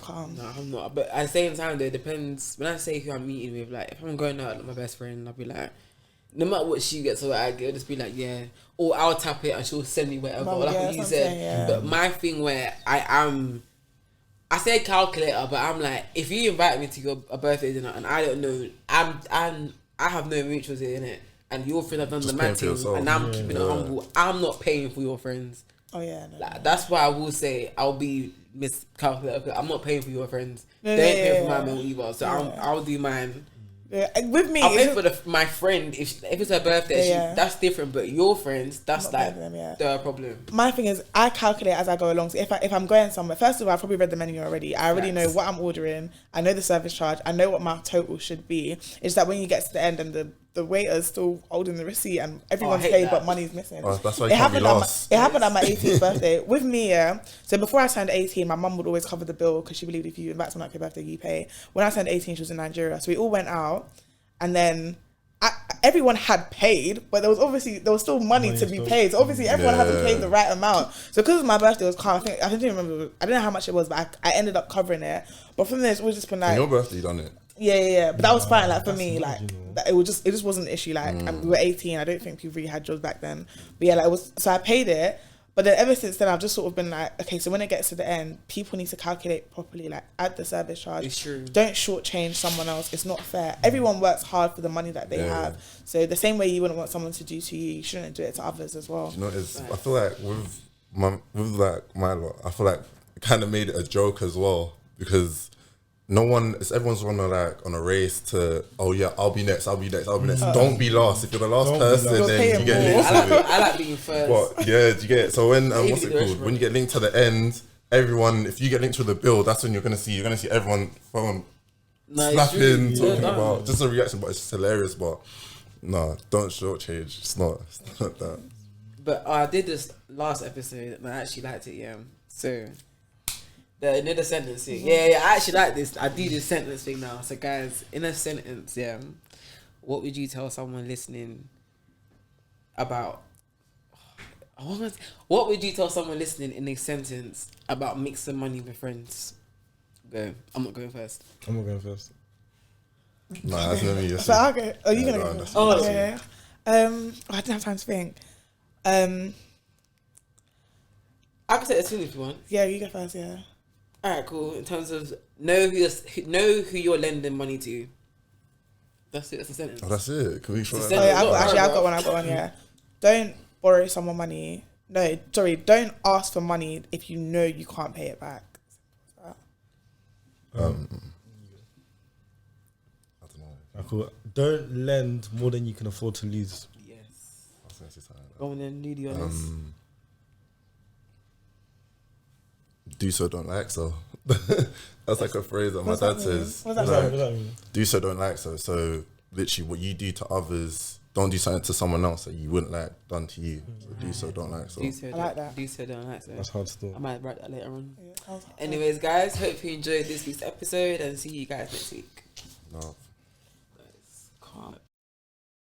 Calm. No, I'm not. But at the same time, though, it depends. When I say who I'm meeting with, like, if I'm going out with my best friend, I'll be like, no matter what she gets or what I get, I'll just be like, or I'll tap it and she'll send me whatever. Like what you said. But my thing where I say calculator, but I'm like, if you invite me to a birthday dinner and I don't know, I have no mutuals in it, and your friends have done just the matching, and I'm keeping it humble. I'm not paying for your friends. Oh yeah, That's why I will say I'll be miscalculated. I'm not paying for your friends. They ain't paying for my meal either. So I'll do mine. Yeah, with me, I'll pay for my friend if it's her birthday. That's different. But your friends, that's like the problem. My thing is, I calculate as I go along. So if I'm going somewhere, first of all, I've probably read the menu already. I already know what I'm ordering. I know the service charge. I know what my total should be. It's that when you get to the end and the waiter's still holding the receipt and everyone's paid but money's missing. That's why it happened at my 18th birthday with me. So before I turned 18, my mum would always cover the bill because she believed if you invite someone at your birthday, you pay. When I turned 18, she was in Nigeria, so we all went out, and then everyone had paid, but there was still money to be paid. So obviously everyone hasn't paid the right amount. So because my birthday was calm, I didn't remember. I don't know how much it was, but I ended up covering it. But from there, it's just been like, on your birthday, you done it. Yeah. But that was fine. Like for me, like it just wasn't an issue. Like we were 18. I don't think people really had jobs back then. But yeah, like it was. So I paid it. But then ever since then, I've just sort of been like, okay, so when it gets to the end, people need to calculate properly. Like add the service charge. It's true. Don't shortchange someone else. It's not fair. Everyone works hard for the money that they have. So the same way you wouldn't want someone to do to you, you shouldn't do it to others as well. You know, I feel like with my lot, I feel like it kind of made it a joke as well because everyone's on a race to, I'll be next. Don't be last. If you're the last person, then you get linked to it. I like being first. But do you get it? So when what's it called? When you get linked to the end, everyone, if you get linked to the bill, that's when you're gonna see everyone phone slapping, talking about just a reaction, but it's just hilarious. But no, don't shortchange. It's not that. But I did this last episode and I actually liked it. So. The sentencing. I actually like this. I do this sentence thing now. So guys, in a sentence, what would you tell someone listening about what would you tell someone listening in a sentence about mixing money with friends? Go. I'm not going first. I'm not going first. Nah, that's not me. So okay. Are you gonna go first? Okay. I didn't have time to think. I can say it soon if you want. Yeah, you go first, Alright, cool. In terms of know who you're lending money to. That's it. That's the sentence. Oh, that's it. Can we try? I've got one. Yeah. Don't borrow someone money. No, sorry. Don't ask for money if you know you can't pay it back. I don't know. Cool. Don't lend more than you can afford to lose. Yes. I was gonna say something like that. Go on then, Lady on this. Do so, don't like so. That's like a phrase that my dad says. What does that mean? Do so, don't like so. So literally, what you do to others, don't do something to someone else that you wouldn't like done to you. So do so, don't like so. I like that. Do so, don't like so. That's hard to do. I might write that later on. Yeah, Anyways, guys, hope you enjoyed this week's episode and see you guys next week. No. Can't.